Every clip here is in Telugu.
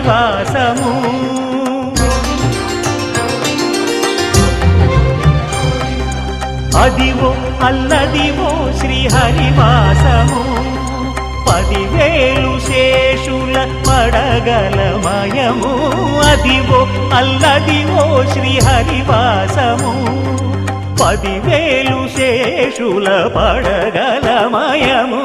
శ్రీహరివాసము అదివో అల్లదివో శ్రీహరివాసము 10,000 శేషుల పడగలమయము అదివో అల్లదివో శ్రీహరివాసము 10,000 శేషుల పడగలమయము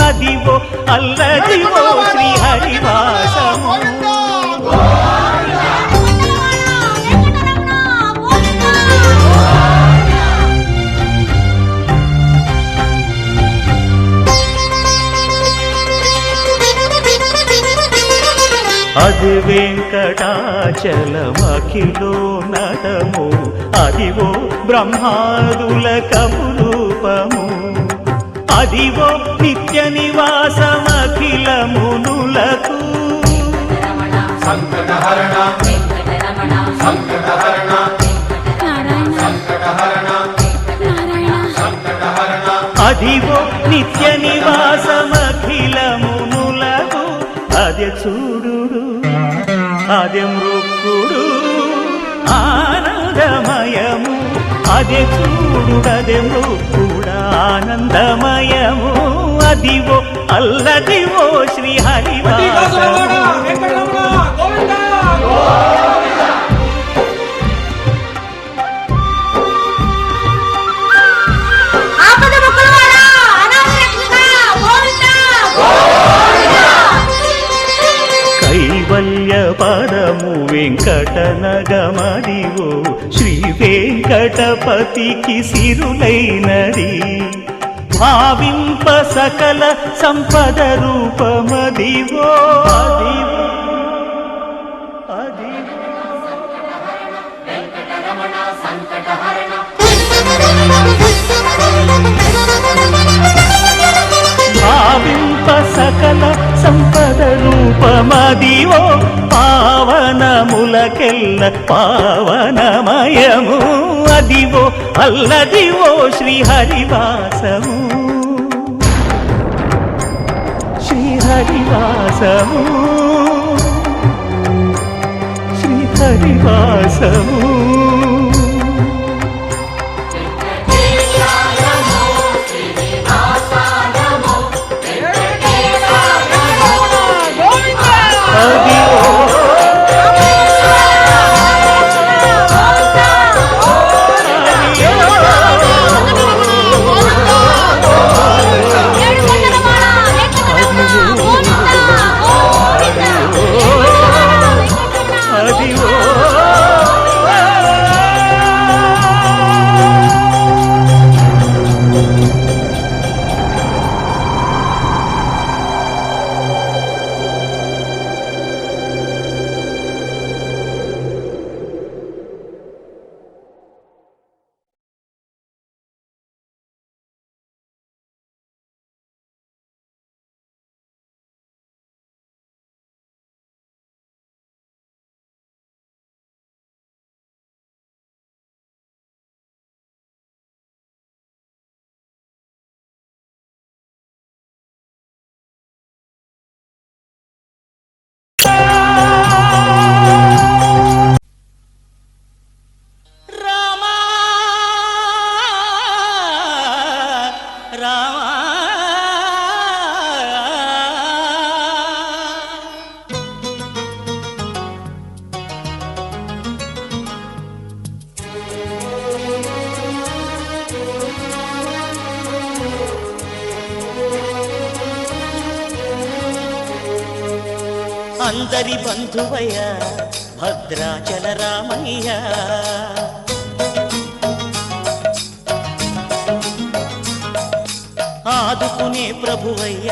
అదివో అల్లదివో శ్రీహరివాసము అది వెంకటాచలమఖిలో నటము అదివో బ్రహ్మాదుల కపురూపము అదివో నిత్య నివాసమఖిల మునులకు సంకటహరణ సంకటహరణ సంకటహరణ సంకటహరణ అదివో నిత్య నివాసమఖిల మునులకు అదే చూడు అదే మృక్కుడు ఆనందమయము అదే చూడు అదే మృక్కుడు ఆనందమయము అదివో అల్లదివో శ్రీహరివాసము కైవల్య పదము వెంకటనగమదివో శ్రీ వెంకటపతికి సిరులైనది భావింప సకల సంపద రూపమదివో అదివో భావింప సకల సంపద రూపమదివో పావనములకెల్ల పావనమయము అదివో అల్లదివో శ్రీహరివాసము శ్రీహరివాసము శ్రీహరివాసము అందరి బంధువయ్య భద్రాచల రామయ్య ఆదుకునే ప్రభువయ్య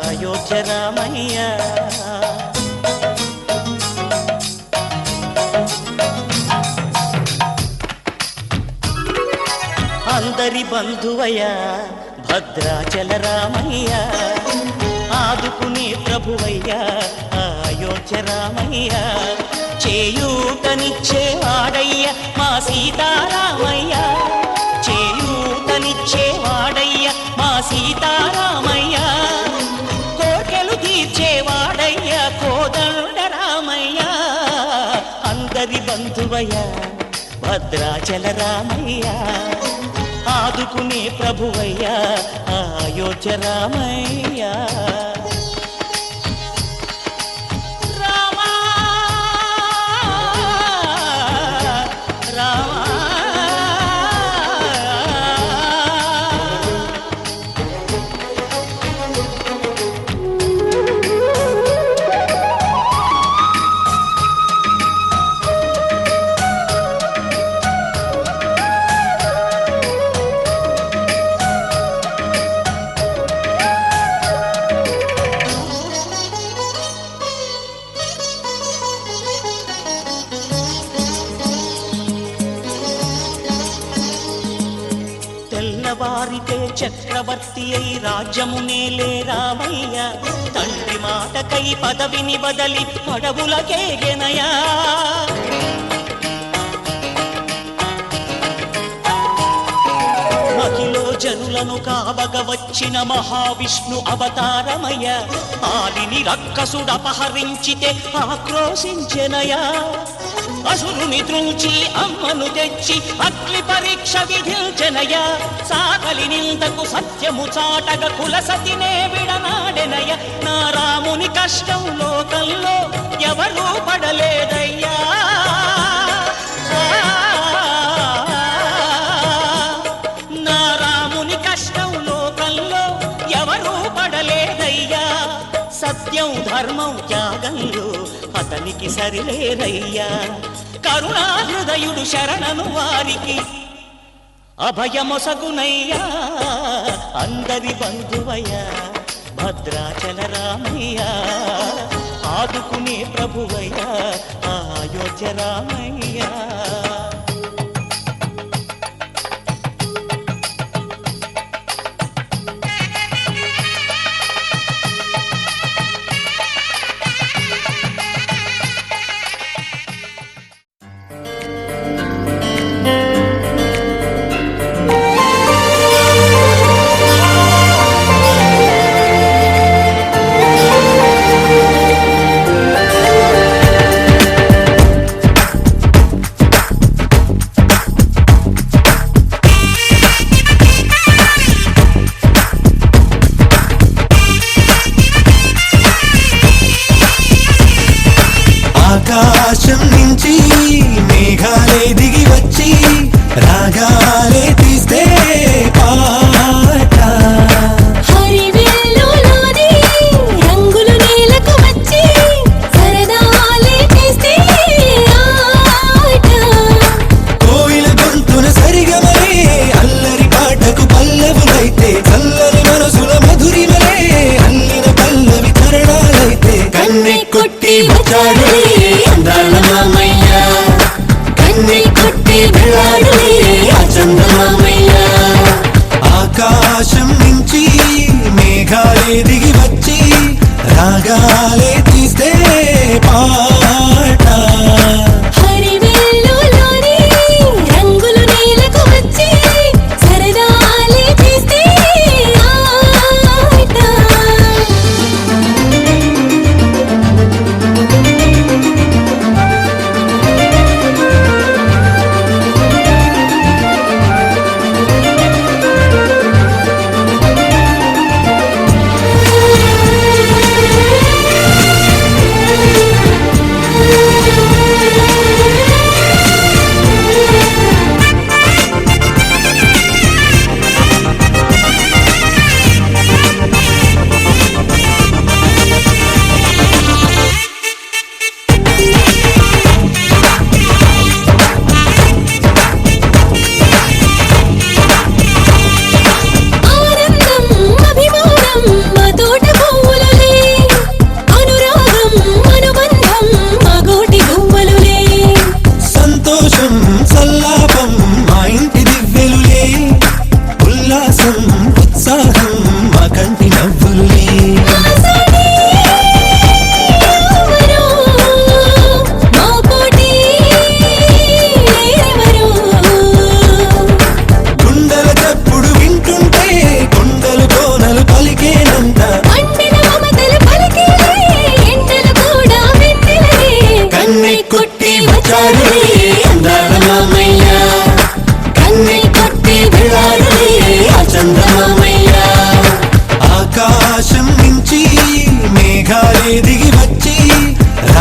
అయోధ్య రామయ్య అందరి బంధువయ్య భద్రాచల రామయ్య ఆదుకునే ప్రభువయ్య అయోధ్య రామయ్య చేయూతనిచ్చేవాడయ్య మా సీతారామయ్య చేయూతనిచ్చేవాడయ్య మా సీతారామయ్య కోర్కెలు తీర్చేవాడయ్య కోదండ బంధువయ్య భద్రాచల రామయ్య ఆదుకునే ప్రభువయ్య అయోధ్య రామయ్య తెల్లవారితే చక్రవర్తి అయి రాజ్యమునేలే రామయ్య తండ్రి మాటకై పదవిని బదలి పడవులకేగెనయా అఖిలో జనులను కావగ వచ్చిన మహావిష్ణు అవతారమయ్య ఆలిని రక్కసుడపహరించితే ఆక్రోశించెనయా అసురుని త్రుంచి అమ్మను తెచ్చి అగ్ని పరీక్ష విధించెనయ సాగలి నిందకు సత్యము చాటగ కులసతినే విడనాడెనయ నా రాముని కష్టం లోకంలో ఎవరూ పడలేదయ్యా నా రాముని కష్టం లోకంలో ఎవరూ పడలేదయ్యా సత్యం ధర్మం త్యాగంలో అతనికి సరిలేరయ్యా కరుణా హృదయుడు శరణను వారికి అభయమొసగునయ్యా అందరి బంధువయ్య భద్రాచల రామయ్య ఆదుకునే ప్రభువయ్య అయోధ్య రామయ్య ఆకాశం నుంచి మేఘాలే దిగి వచ్చి రాగాలే తీస్తే పాట హరివేలులోని రంగులు నేలకు వచ్చి సరదాలే తీస్తే ఆట కోయిల గొంతున సరిగమలే అల్లరి పాటకు పల్లవులైతే చల్లని మనసుల మధురిమలే అల్లిన పల్లవి చరణాలైతే కన్నె కొట్టి వచ్చాడులే అందాల మామయ్య కన్నె కొట్టి వెళ్ళాడులే ఆ చందమామయ్య ఆకాశం నుంచి మేఘాలే దిగి వచ్చి రాగాలే తీస్తే పాట హరివేలులోని రంగులు నేలకు వచ్చి సరదాలే తీస్తే ఆట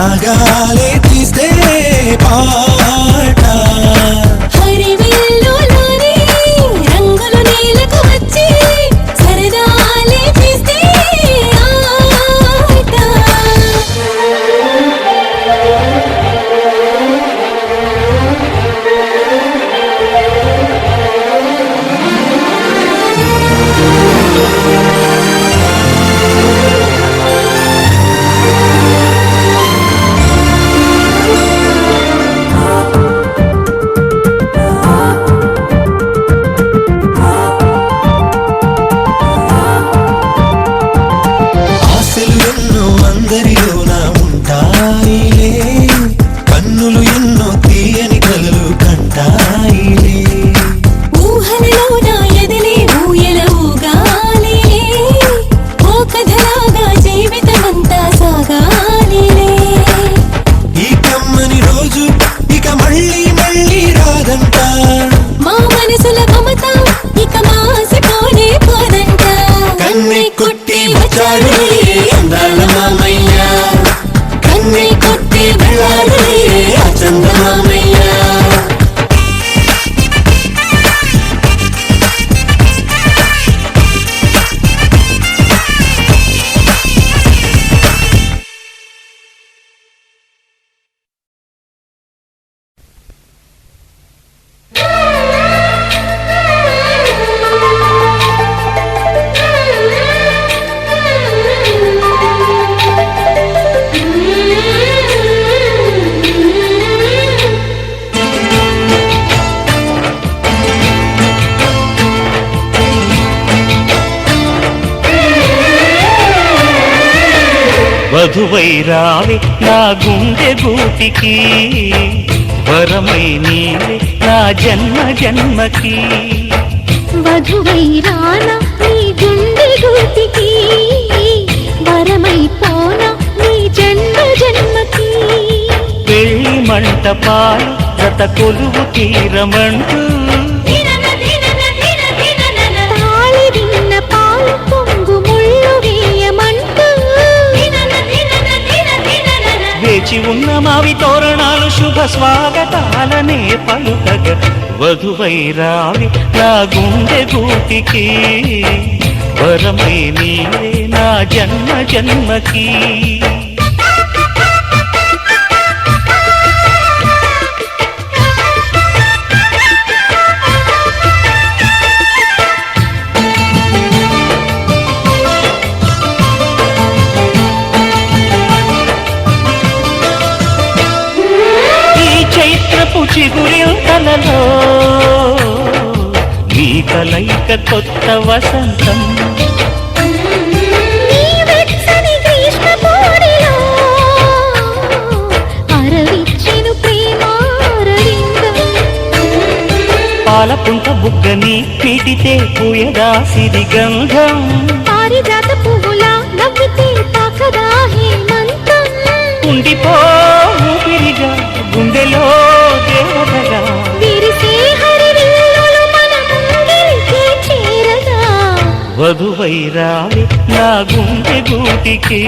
రాగాలే తీస్తే పాట హరివిల్లులోని రంగులు నేలకు వచ్చి సరదాలే చేస్తే ఆట. ఆశలు ఎన్నో అందరిలోన ఉంటాయిలే కన్నులు ఎన్నో తీయని కలలు కంటాయిలే ఊహలలోన ఎదిలే ఊయల ఊగాలిలే ఓ కథలాగా జీవితమంతా సాగాలిలే. ఈ కమ్మని రోజు ఇక మళ్ళీ మళ్ళీ రాదంట మా మనసుల మమత ఇక మాసిపోనే పోదంట. కన్నె కొట్టి వచ్చాడులే అందాల మామయ్య కన్నె కొట్టి వెళ్ళాడులే ఆ చందమామయ్య వధువై రావే నా గుండె గూటికి వరమై నీవే నా జన్మ జన్మకి. వధువై రానా నీ గుండె గూటికి వరమై పోనా నీ జన్మ జన్మకి. పెళ్లి మంటపాలు జత కొలువు తీరమంటూ తాళి విన్న పాలు పొంగు ముళ్ళు వేయమంటూ వేచి ఉన్న మావి తోరణాలు శుభ స్వాగతాలనే పలుకగ వధువై రావి నా గుండె గూటికి వరమై నీవే నా జన్మ జన్మకి. చిగురింతలలో నీ కలయిక కొత్త వసంతం. నీ వెచ్చని గ్రీష్మ పూరిలో అరవిచ్చెను ప్రేమారవిందం. పాలపుంట బుగ్గని పీటితే పూయదాసిది గంధం. పారిజాత పువ్వులా నవ్వితే తాకదా హేమంతం. ఉండిపో ఊపిరిగా గుండెలో దేవతగా విరిసే హరివిల్లులు మన ముంగిలికి చేరగా వధువై రావి నా గుండె గూటికి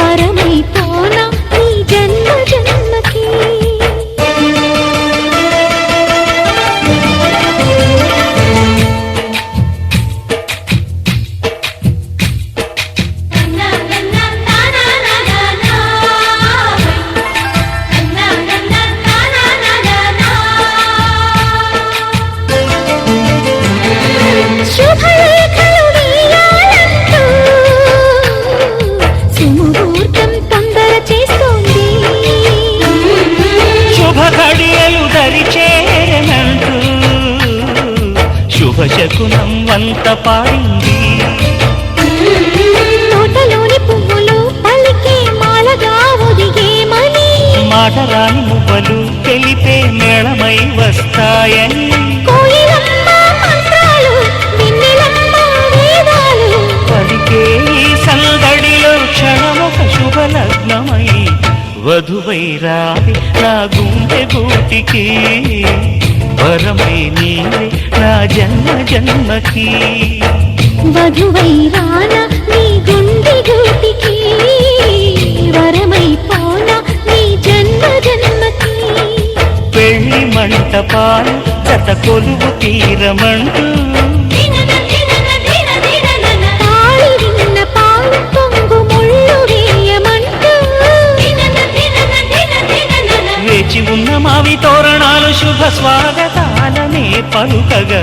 వరమై పోనా నీ జన్మ జన్మకి. శుభలేఖలు వేయాలంటూ సుముహూర్తం తొందర చేస్తోంది. శుభ ఘడియలు దరిచేరనంటూ శుభ శకునం వంత పాడింది. తోటలోని పువ్వులు పలికే మాలగా ఒదిగేమని మాటరాని మువ్వలు తెలిపే మేళమై వస్తాయని కోయిలమ్మ మంత్రాలు వెన్నెలమ్మ వేదాలు పలికే ఈ సందడిలో క్షణమొక శుభలగ్నమై వధువై రావి నా గుండె గూటికి వరమై నీవే నా జన్మ జన్మకి. వధువై రానా నీ గుండె గూటికి వరమై పాలు జత కొలువు తీరమంటూ తాళి విన్న పాలు పొంగు ముళ్ళు వేయమంటూ వేచి ఉన్న మావి తోరణాలు శుభ స్వాగతాలనే పలుకగా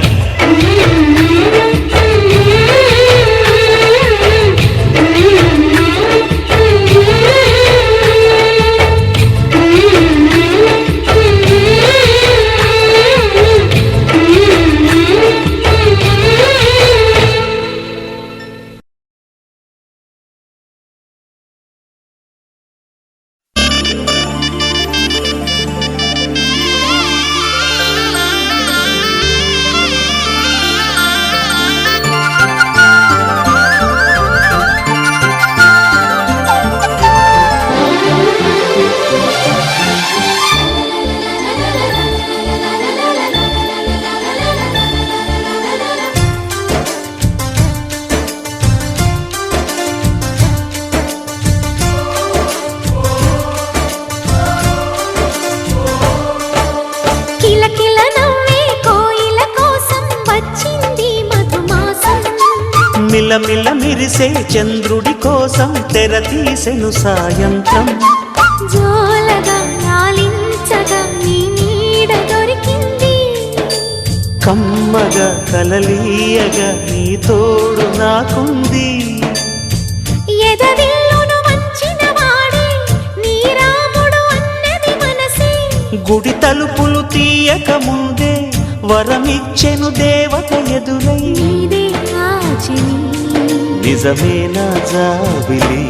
మిలమిల మిరిసే చంద్రుడి కోసం తెర తీసెను సాయంత్రం జోలగా లాలించగా నీ నీడ దొరికింది కమ్మగా కలలీయగా నీ తోడు నాకుంది ఎదవిల్లును వంచిన వాడే నీ రాముడు అన్నది మనసే గుడి తలుపులు తీయక ముందే వరమిచ్చెను దేవత ఎదురై నీదే ఆచని నిజమే నా జాబిలి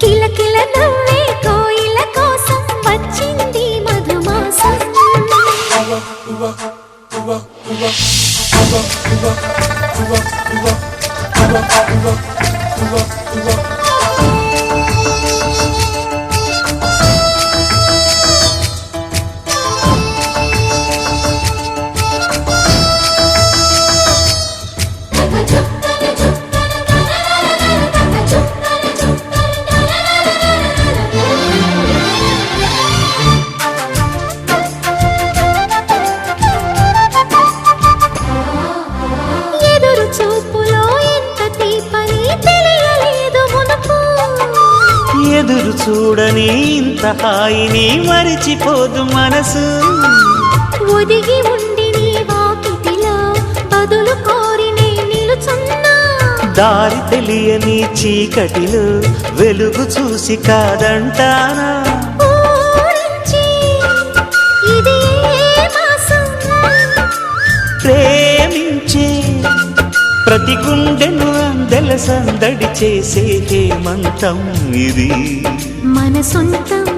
కిలకిల నవ్వే కోయిల కోసం వచ్చింది మధుమాసం ఎదురు చూపులో ఎంత తీపని తెలియలేదు మునుపు ఎదురు చూడని ఇంత హాయిని మరిచిపోదు మనసు ఒదిగి ఉండి నీ వాకిటిలో బదులు కోరి నే నిలుచున్నా దారి తెలియని చీకటిలో వెలుగు చూసి కాదంటానా ఊరించి ఇది ఏ మాసం ప్రేమించే ప్రతి గుండెను అందెల సందడి చేసే హేమంతం ఇది మన సొంతం